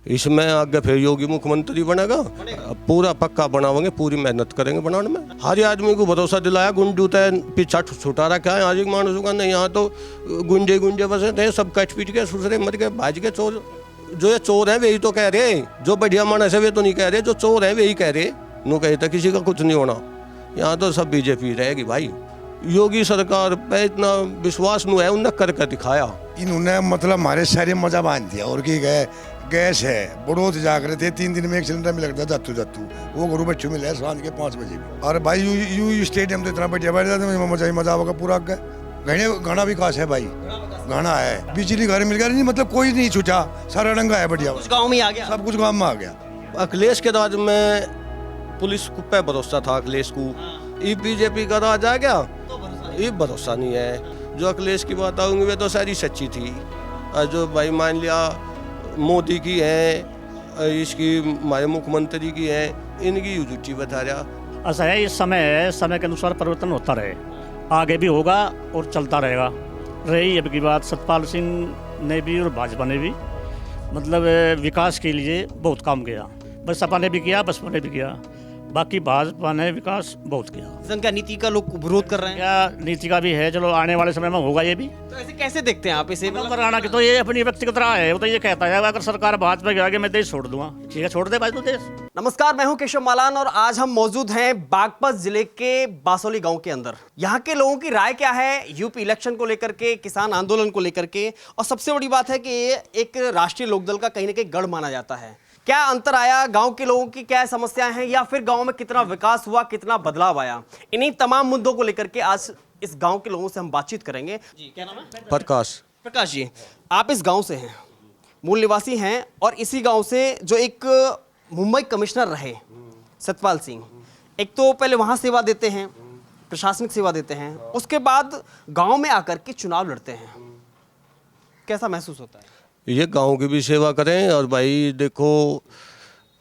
इसमें आगे फिर योगी मुख्यमंत्री बनेगा, पूरा पक्का बनावेंगे, पूरी मेहनत करेंगे बनाने में। हर आदमी को भरोसा दिलाया, गुंज जूता पीछा छुटा रखा है आज एक मानुस का नहीं। यहाँ तो गुंजे गुंजे बसे थे, सब कट पीट के सुसरे मर के भाज के। चोर जो ये चोर है वही तो कह रहे, जो बढ़िया मानस है वे तो नहीं कह रहे, जो चोर है वही कह रहे। नो कहता किसी का कुछ नहीं होना, यहाँ तो सब बीजेपी रहेगी भाई। योगी सरकार पे इतना विश्वास नहीं है, उन्होंने करके दिखाया। इन्होंने मतलब हमारे सारे मजा बांध दिया। और की गए गैस है बड़ोत जाग रहे थे, 3 दिन में एक सिलेंडर में लगता जातू जातू, वो घरों बच्चों मिले है शाम के 5 बजे भी। और भाई यू स्टेडियम तो इतना बढ़िया बैठ जाता है, मजा ही मजा होगा पूरा। घना विकास है भाई, घना है। बिजली घर मिल गया, नहीं मतलब कोई नहीं छूटा, सारा रंगा है बढ़िया। कुछ गाँव में आ गया, सब कुछ गाँव में आ गया। अखिलेश के राज में पुलिस पे भरोसा था अखिलेश को, ये बीजेपी का राज आ गया, ये भरोसा नहीं है। जो अखिलेश की बात आऊँगी वे तो सारी सच्ची थी। और जो भाई मान लिया मोदी की है, इसकी हमारे मुख्यमंत्री की है, इनकी झूठी बता रहा। ऐसा है, इस समय के अनुसार परिवर्तन होता रहे, आगे भी होगा और चलता रहेगा। रही अब की बात सतपाल सिंह ने भी और भाजपा ने भी मतलब विकास के लिए बहुत काम किया। बसपा ने भी किया, बसपा ने भी किया, बाकी भाजपा ने विकास बहुत किया। संघ का नीति का लोग विरोध कर रहे हैं, क्या नीति का भी है, चलो आने वाले समय में होगा ये भी। तो ऐसे कैसे देखते हैं आप इसे? मतलब हरियाणा की तो ये अपनी व्यक्तिगत राय है, वो तो ये कहता है अगर सरकार भाजपा के आगे मैं देश छोड़ दूंगा, ठीक है छोड़ दे भाई तो देश। नमस्कार, मैं हूं केशव मालान और आज हम मौजूद हैं बागपत जिले के बासोली गांव के अंदर। यहाँ के लोगों की राय क्या है यूपी इलेक्शन को लेकर के, किसान आंदोलन को लेकर के, और सबसे बड़ी बात है कि ये एक राष्ट्रीय लोकदल का कहीं ना कहीं गढ़ माना जाता है। क्या अंतर आया, गांव के लोगों की क्या समस्याएं हैं, या फिर गांव में कितना विकास हुआ, कितना बदलाव आया, इन्हीं तमाम मुद्दों को लेकर के आज इस गांव के लोगों से हम बातचीत करेंगे। जी क्या नाम है? प्रकाश जी, आप इस गांव से हैं, मूल निवासी हैं, और इसी गांव से जो एक मुंबई कमिश्नर रहे सतपाल सिंह, एक तो पहले वहां सेवा देते हैं, प्रशासनिक सेवा देते हैं, उसके बाद गांव में आकर के चुनाव लड़ते हैं। कैसा महसूस होता है? ये गांव की भी सेवा करें और भाई देखो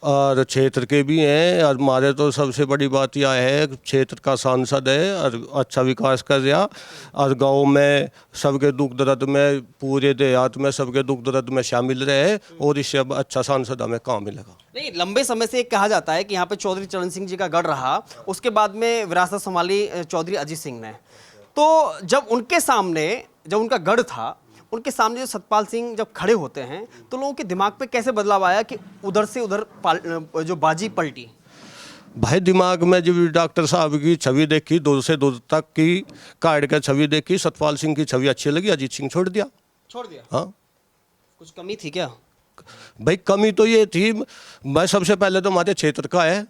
और क्षेत्र के भी हैं। और हमारे तो सबसे बड़ी बात यह है क्षेत्र का सांसद है और अच्छा विकास कर दिया, और गांव में सबके दुख दर्द में, पूरे देहात में सबके दुख दर्द में शामिल रहे, और इससे अब अच्छा सांसद हमें कहाँ मिलेगा। नहीं, लंबे समय से कहा जाता है कि यहाँ पे चौधरी चरण सिंह जी का गढ़ रहा, उसके बाद में विरासत संभाली चौधरी अजीत सिंह ने। तो जब उनके सामने, जब उनका गढ़ था, उनके सामने जो सतपाल सिंह जब खड़े होते हैं तो लोगों के दिमाग पे कैसे बदलाव आया कि उधर से उधर जो बाजी पलटी? भाई दिमाग में जब डॉक्टर साहब की छवि देखी, दूर से दूर तक की कार्ड का छवि देखी, सतपाल सिंह की छवि अच्छी लगी, अजीत सिंह छोड़ दिया। हाँ, कुछ कमी थी क्या? भाई कमी तो ये थी, मैं सबसे पहले तो हमारे क्षेत्र का है,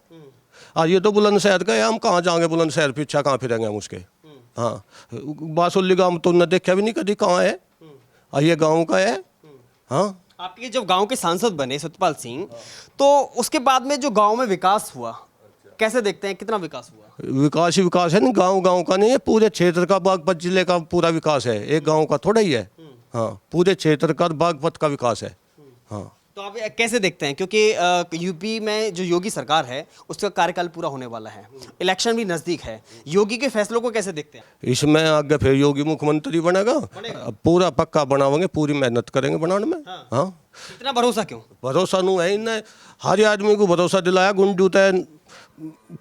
और ये तो बुलंदशहर का है, हम कहाँ जाएंगे बुलंदशहर, पीछा कहाँ फिरेंगे हम उसके। हाँ, बासोली गाँव तो उन्होंने देखा भी नहीं कभी कहाँ है, और ये गाँव का है। हाँ, आपके जब गांव के सांसद बने सतपाल सिंह, तो उसके बाद में जो गांव में विकास हुआ, कैसे देखते हैं, कितना विकास हुआ? विकास ही विकास है, नहीं गांव का नहीं है, पूरे क्षेत्र का, बागपत जिले का पूरा विकास है, एक गांव का थोड़ा ही है। हाँ, पूरे क्षेत्र का, बागपत का विकास है। हाँ, तो आप कैसे देखते हैं, क्योंकि यूपी में जो योगी सरकार है उसका कार्यकाल पूरा होने वाला है, इलेक्शन भी नजदीक है, योगी के फैसलों को कैसे देखते हैं? इसमें आगे फिर योगी मुख्यमंत्री बनेगा, पूरा पक्का बनावेंगे, पूरी मेहनत करेंगे बनाने में। हाँ, इतना भरोसा क्यों? भरोसा नहीं है, इन्हें हर आदमी को भरोसा दिलाया, गुंज जूता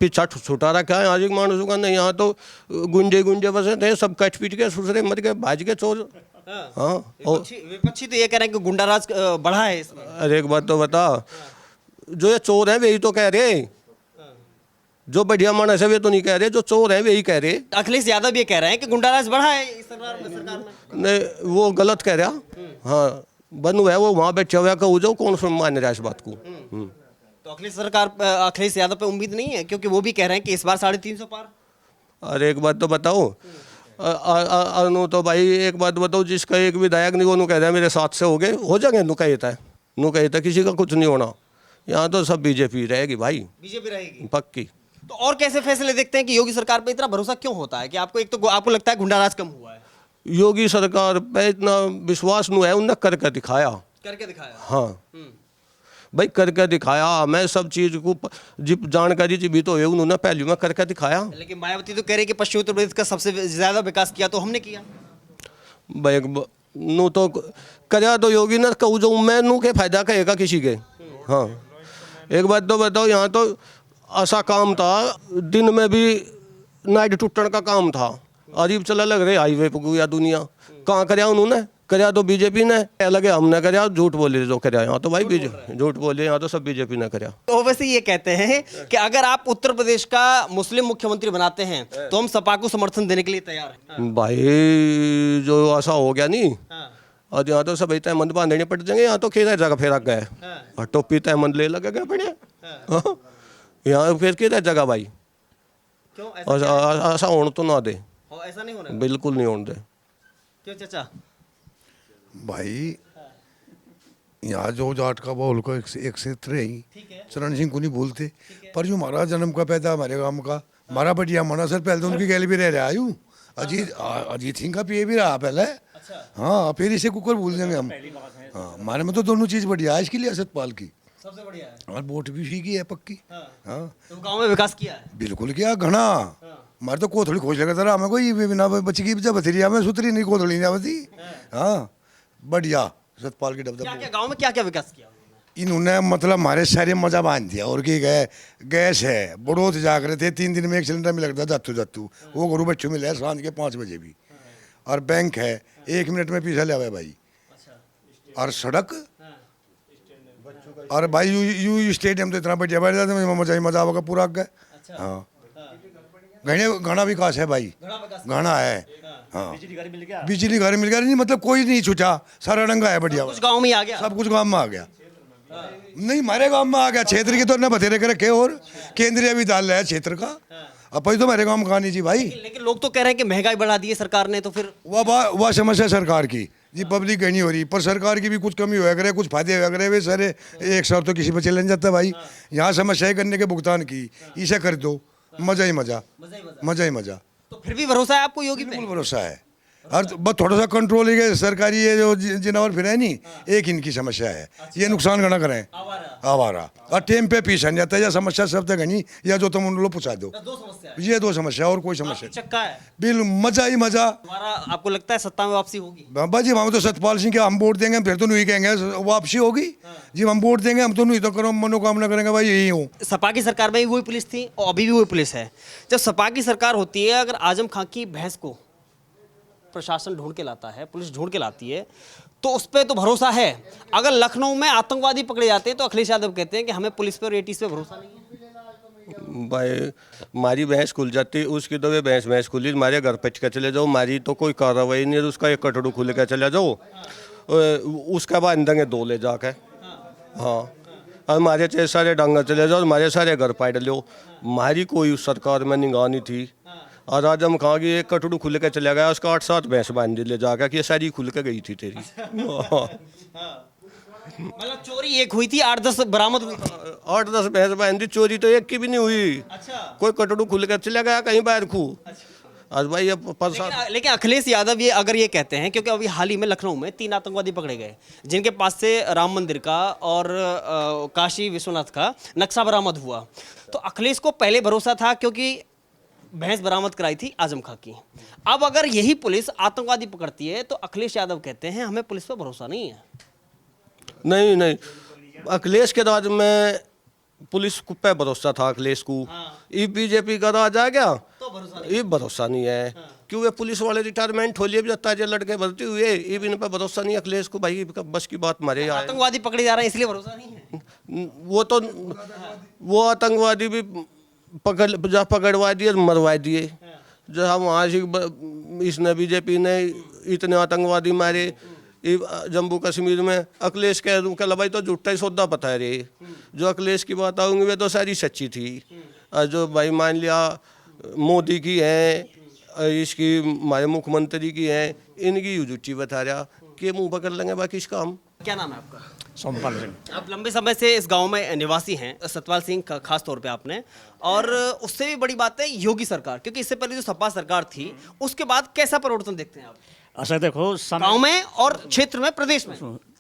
पीछा छुटा रखा है आज एक मानुस का नहीं। यहाँ तो गुंजे गुंजे बसे थे, सब कट पीट के सुसरे मर के भाज के चोर। हाँ, विपक्षी तो ये कह रहे हैं कि गुंडाराज बढ़ा है इसमें। अरे एक बात तो बता, जो ये चोर है वही तो कह रहे, जो बढ़िया मानस है वे तो नहीं कह रहे, जो चोर है वही कह रहे। अखिलेश यादव भी कह रहे हैं कि गुंडाराज बढ़ा है इस सरकार में। नहीं, वो गलत कह रहा। हाँ, बनू है वो वहाँ बैठा हुआ, कहूँ जो कौन सुन मान रहा है इस बात को। तो अखिलेश यादव पे उम्मीद नहीं है, क्योंकि वो भी कह रहे हैं कि इस बार 350 पार। अरे एक बात तो बताओ, अनु तो भाई एक बात बताओ, जिसका एक विधायक नहीं, वो कह रहा है मेरे साथ से हो गए, हो जाएंगे, नु कहता किसी का कुछ नहीं होना। यहाँ तो सब बीजेपी रहेगी भाई, बीजेपी रहेगी पक्की। तो और कैसे फैसले देखते हैं कि योगी सरकार पे इतना भरोसा क्यों होता है कि आपको, एक तो आपको लगता है गुंडाराज कम हुआ है? योगी सरकार पे इतना विश्वास नहीं है, उन्होंने करके दिखाया। हाँ भाई, करके दिखाया, मैं सब चीज को जिप जानकारी जी भी तो है, उन्होंने पहले में करके दिखाया। लेकिन मायावती तो कह रही कि पश्चिम उत्तर प्रदेश का सबसे ज्यादा विकास किया, तो हमने किया। भाई नु तो करया तो योगी ने कहूँ जो मैं नू के फायदा कहेगा किसी के। हाँ, एक बात तो बताओ, यहाँ तो ऐसा काम था, दिन में भी नाइट टूटने का काम था। अजीब चला लग रहे हाईवे पे या दुनिया कहाँ कराया उन्होंने, कराया तो बीजेपी ने, लगे हमने कराया, झूठ बोले जो कराया। यहाँ तो भाई बीजेपी झूठ बोले, यहाँ तो सब बीजेपी ने कराया। तो वैसे ये कहते हैं कि अगर आप उत्तर प्रदेश का मुस्लिम मुख्यमंत्री बनाते हैं तो हम सपा को समर्थन देने के लिए तैयार हैं। भाई जो ऐसा हो गया नहीं, और यहाँ तो सब तहमंद बांधने पड़ जाएंगे। यहाँ तो खेरा जगह फेरा गए और टोपी तहमंद ले लगे गए पड़े। यहाँ फिर किधर जगह भाई, क्यों ऐसा होने तो ना दे, ऐसा नहीं होना, बिल्कुल नहीं होने दे। क्यों चाचा? भाई यहाँ जो जाट का माहौल का एक क्षेत्र है ही, चरण सिंह को नहीं भूलते, पर जो हमारा जन्म का पैदा हमारे गांव का हमारा बढ़िया मना सर, पहले तो उनकी गैल भी रह रहा आयु अजीत सिंह का पीए भी रहा पहले। हाँ, फिर इसे कुकर भूल देंगे हम। हाँ, हमारे में तो दोनों चीज बढ़िया है इसके लिए, सतपाल की सबसे बढ़िया है और वोट भी फीकी है पक्की। हाँ, तो गांव में विकास किया है। बिल्कुल किया घना। हमारे तो कोथड़ी खोज लगा था हमें, कोई बिना बच्ची की जब बथेरिया में सुतरी नहीं कोथड़ी नहीं आवती। हाँ, बढ़िया सतपाल की क्या डबडब क्या गांव में क्या क्या विकास किया? इन्होंने मतलब हमारे सारे मजा बांध दिया। और की गए गैस है, बड़ोत जाग रहे थे, 3 दिन में एक सिलेंडर मिल लगता जातू जातू, वो गुरु बच्चों मिले शाम के 5 बजे भी। और बैंक है 1 मिनट में पीछा ले आवे भाई। और सड़क और भाई यू स्टेडियम तो इतना बढ़िया बैठ जाते मजा ही मजा आवेगा पूरा। हाँ, घना विकास है भाई, घना है। हाँ, बिजली घर मिल गया नहीं, मतलब कोई नहीं छूटा, सारा रंगा है बढ़िया। कुछ गांव में आ गया, सब कुछ गांव में आ गया। नहीं, हमारे गांव में आ गया, क्षेत्र की तो न बतेरे के रखे, और केंद्रीय विद्यालय है क्षेत्र का। अब तो हमारे गांव में कहा नहीं जी भाई। लेकिन लोग तो कह रहे हैं कि महंगाई बढ़ा दी है सरकार ने, तो फिर वह समस्या सरकार की जी, पब्लिक नहीं हो रही, पर सरकार की भी कुछ कमी होया करे, कुछ फायदे होया करे, वे सारे एक साथ तो किसी पे चले नहीं जाता भाई। यहाँ समस्या करने के भुगतान की, इसे कर दो, मजा ही मजा, मजा ही मजा। तो फिर भी भरोसा है आपको योगी पे? बिल्कुल भरोसा है। हर बस थोड़ा सा कंट्रोल है, सरकारी ये जो जिनावर फिर है नहीं, एक इनकी समस्या है। ये नुकसान करना करें आवारा, और टेम पे पीछा नहीं जाता, या समस्या सब तक नहीं, या जो तुम उन लोग पूछा दो। ये 2 समस्या, और कोई समस्या चक्का है, बिल्कुल मजा ही मजा। हमारा आपको लगता है सत्ता में वापसी होगी? बाबा जी, हम तो सतपाल सिंह के हम वोट देंगे, फिर तो नहीं कहेंगे वापसी होगी जी। हम वोट देंगे, हम तो नहीं तो करो मनोकामना करेंगे भाई यही हो। सपा की सरकार में भी वही पुलिस थी और अभी भी वही पुलिस है। जब सपा की सरकार होती है, अगर आजम खां की भैंस को प्रशासन ढूंढ के लाता है, पुलिस ढूंढ के लाती है, तो उस पर तो भरोसा है। अगर लखनऊ में आतंकवादी पकड़े जाते हैं तो अखिलेश यादव कहते हैं कि हमें पुलिस पर और एटीएस पे भरोसा नहीं है। भाई हमारी भैंस खुल जाती, उसकी तो वे भैंस खुली, हमारे घर पे चले जाओ, हमारी तो कोई कार्रवाई नहीं है, उसका एक कटड़ू खुल के चले जाओ, उसके बाद अंदर 2 ले जाके। हाँ, हमारे चाहे सारे डांगा चले जाओ, हमारे सारे घर पाट लो, हमारी कोई उस सरकार में निगाह नहीं थी। और आजम खां की एक कटड़ू खुल के चला गया, उसका 8-7 भैंस बांध ले जाकर कि ये सारी खुल के गई थी तेरी। मतलब चोरी एक हुई थी, 8-10 बरामद हुई थी। 8-10 भैंस बांधी, चोरी तो एक की भी नहीं हुई। कोई कटड़ू खुल के चला गया कहीं बाहर खू। आज भाई अब लेकिन अखिलेश यादव ये अगर ये कहते हैं, क्योंकि अभी हाल ही में लखनऊ में 3 आतंकवादी पकड़े गए, जिनके पास से राम मंदिर का और काशी विश्वनाथ का नक्शा बरामद हुआ, तो अखिलेश को पहले भरोसा था क्योंकि भैंस बरामद कराई थी आजम खां की। अब अगर यही पुलिस आतंकवादी पकड़ती है तो अखिलेश यादव कहते हैं हमें पुलिस पर भरोसा नहीं है। नहीं, अखिलेश के राज में पुलिस पे भरोसा था अखिलेश को। ये बीजेपी का राज आ गया तो ये भरोसा नहीं है। क्यों? ये पुलिस वाले रिटायरमेंट हो लिए भी जाता है, लड़के भर्ती हुए, ये भी इन पर भरोसा नहीं अखिलेश को। भाई बस की बात मारे, आतंकवादी पकड़े जा रहे हैं इसलिए भरोसा नहीं है। वो आतंकवादी भी पकड़वा दिए, मरवा दिए। जो हम वहाँ से इसने बीजेपी ने इतने आतंकवादी मारे जम्मू कश्मीर में। अखिलेश कह भाई तो झूठा ही सौदा पता रे, जो अखिलेश की बात आऊँगी वे तो सारी सच्ची थी। और जो भाई मान लिया मोदी की है, इसकी हमारे मुख्यमंत्री की है, इनकी झूठी बता रहा कि मुँह पकड़ लेंगे बाकी इसका हम। क्या नाम है आपका? सोमपाल सिंह। आप लंबे समय से इस गांव में निवासी हैं, सतपाल सिंह का खास तौर पे आपने, और उससे भी बड़ी बात है योगी सरकार, क्योंकि इससे पहले जो सपा सरकार थी उसके बाद कैसा परिवर्तन देखते हैं आप अच्छा देखो, गांव में और क्षेत्र में, प्रदेश में?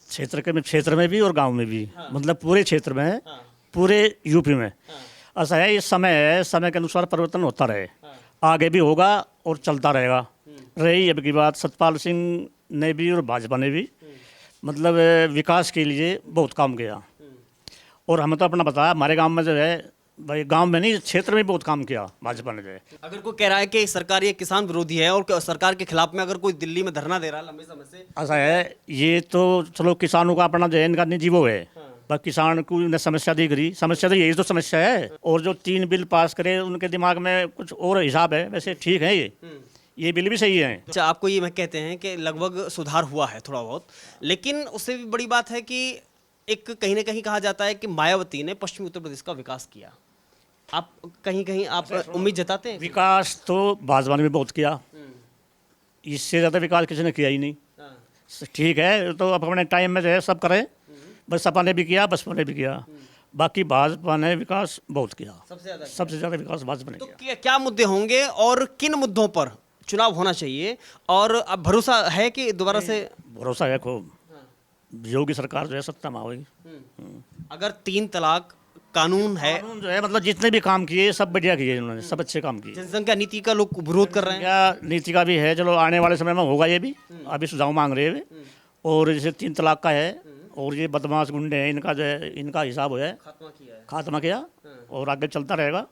क्षेत्र में भी और गांव में भी, मतलब पूरे क्षेत्र में, पूरे यूपी में ऐसा है। ये समय के अनुसार परिवर्तन होता रहे, आगे भी होगा और चलता रहेगा। रही अब की बात, सतपाल सिंह ने भी और भाजपा ने भी मतलब विकास के लिए बहुत काम किया, और हमें तो अपना बताया, हमारे गांव में जो है, भाई गांव में नहीं, क्षेत्र में बहुत काम किया भाजपा ने जो है। अगर कोई कह रहा है कि सरकार ये किसान विरोधी है और सरकार के खिलाफ में अगर कोई दिल्ली में धरना दे रहा है लंबे समय से, ऐसा है, ये तो चलो किसानों का अपना जो है, इनका निजी वो है, पर किसान को इन्हें समस्या दिख रही, समस्या तो यही तो समस्या है। और जो 3 बिल पास करे उनके दिमाग में कुछ और हिसाब है, वैसे ठीक है ये बिल भी सही है। अच्छा, आपको ये मैं कहते हैं कि लगभग सुधार हुआ है थोड़ा बहुत, लेकिन उससे भी बड़ी बात है कि एक कहीं ना कहीं कहा जाता है कि मायावती ने पश्चिमी उत्तर प्रदेश का विकास किया। आप कहीं आप उम्मीद जताते हैं? विकास तो भाजपा ने भी बहुत किया, इससे ज़्यादा विकास किसी ने किया ही नहीं। ठीक है, तो अपने टाइम में जो है सब करें, बस सपा ने भी किया, बसपा ने भी किया, बाकी भाजपा ने विकास बहुत किया, सबसे ज़्यादा विकास भाजपा ने तो किया। क्या मुद्दे होंगे और किन मुद्दों पर चुनाव होना चाहिए, और अब भरोसा है कि दोबारा से? भरोसा है खूब, योगी सरकार जो है सत्ता में आएगी। अगर 3 तलाक कानून है, कानून जो है मतलब जितने भी काम किए सब बढ़िया किए इन्होंने, सब अच्छे काम किए। जनसंख्या नीति का लोग विरोध कर रहे हैं। या नीति का भी है, चलो आने वाले समय में होगा, ये भी अभी सुझाव मांग रहे हैं। और जैसे 3 तलाक का है, और ये बदमाश गुंडे हैं, इनका जो है, इनका हिसाब है खात्मा किया और आगे चलता रहेगा।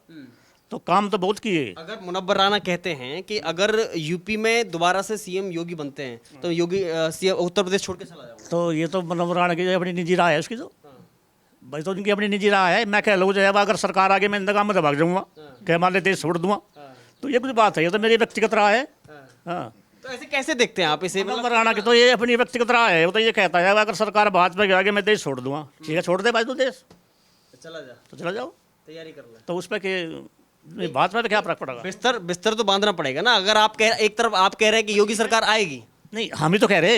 तो काम तो बहुत किए। अगर मुनव्वर राणा कहते हैं कि अगर यूपी में दोबारा से सीएम योगी बनते हैं तो योगी सीएम उत्तर प्रदेश छोड़ के चला जाऊंगा, तो ये तो मनोहर राणा की जो अपनी निजी राय है उसकी, तो भाई तो उनकी अपनी निजी राय है। मैं कह लूँ जो है अगर सरकार आगे मैं इंतजाम में दबा जाऊँगा कि मान ले देश छोड़ दूंगा, तो ये कुछ बात है, ये तो मेरी व्यक्तिगत राय है। हाँ, तो ऐसे कैसे देखते हैं आप इसे? मनोहर राणा की तो ये अपनी व्यक्तिगत राय है, वो तो ये कहता है अगर सरकार भाजपा के आगे मैं देश छोड़ दूंगा, ठीक है छोड़ दे भाई, तो देश चला जा, तो चला जाओ, तैयारी कर ले। तो उस पर भाजपा पे क्या फर्क पड़ेगा? बिस्तर तो बांधना पड़ेगा ना। अगर आप एक तरफ आप कह रहे हैं कि योगी सरकार आएगी, नहीं हम ही तो कह रहे,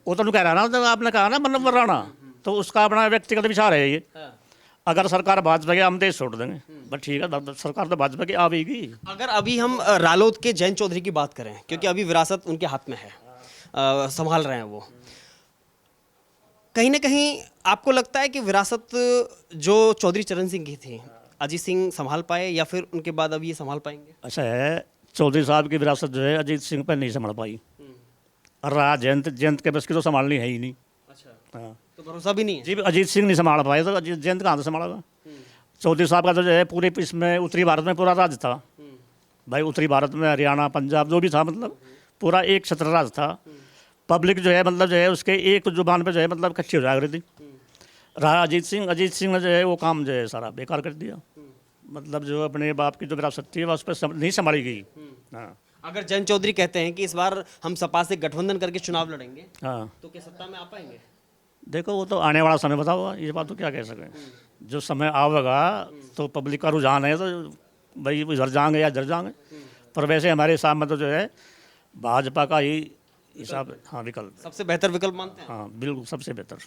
वो तो नहीं कह रहा ना, तो आपने कहा ना मनोहर राणा, तो उसका अपना व्यक्तिगत विचार है ये। अगर सरकार भाजपा के हम देश छोड़ देंगे, बस ठीक है, सरकार तो भाजपा की आएगी। अगर अभी हम रालोद के जयंत चौधरी की बात करें, क्योंकि अभी विरासत उनके हाथ में है, संभाल रहे हैं वो, कहीं ना कहीं आपको लगता है कि विरासत जो चौधरी चरण सिंह की थी, अजीत सिंह संभाल पाए या फिर उनके बाद अब ये संभाल पाएंगे? अच्छा है, चौधरी साहब की विरासत जो है अजीत सिंह पर नहीं संभाल पाई, और रहा जयंत के बस की तो संभालनी है ही नहीं। अच्छा, हाँ तो भरोसा भी नहीं है? जी, अजीत सिंह नहीं संभाल पाए तो जयंत कहाँ से संभालेगा? चौधरी साहब का तो जो है पूरे इसमें उत्तरी भारत में पूरा राज था भाई, उत्तरी भारत में हरियाणा पंजाब जो भी था, मतलब पूरा एक छत्र राज था। पब्लिक जो है मतलब जो है उसके एक जुबान पे जो है मतलब कच्ची हो जाया करती। रहा अजीत सिंह ने जो है वो काम जो है सारा बेकार कर दिया, मतलब जो अपने बाप की जो विरासत थी वह उस पर नहीं संभाली गई। हाँ अगर जयंत चौधरी कहते हैं कि इस बार हम सपा से गठबंधन करके चुनाव लड़ेंगे, हाँ, तो क्या सत्ता में आ पाएंगे? देखो वो तो आने वाला समय बताओगा, ये बात तो क्या कह सकें। जो समय आवेगा तो पब्लिक का रुझान है तो भाई इधर जाएंगे या इधर जाएंगे, पर वैसे हमारे हिसाब में तो जो है भाजपा का ही हिसाब, हाँ विकल्प, सबसे बेहतर विकल्प मानते हैं? हाँ बिल्कुल सबसे बेहतर।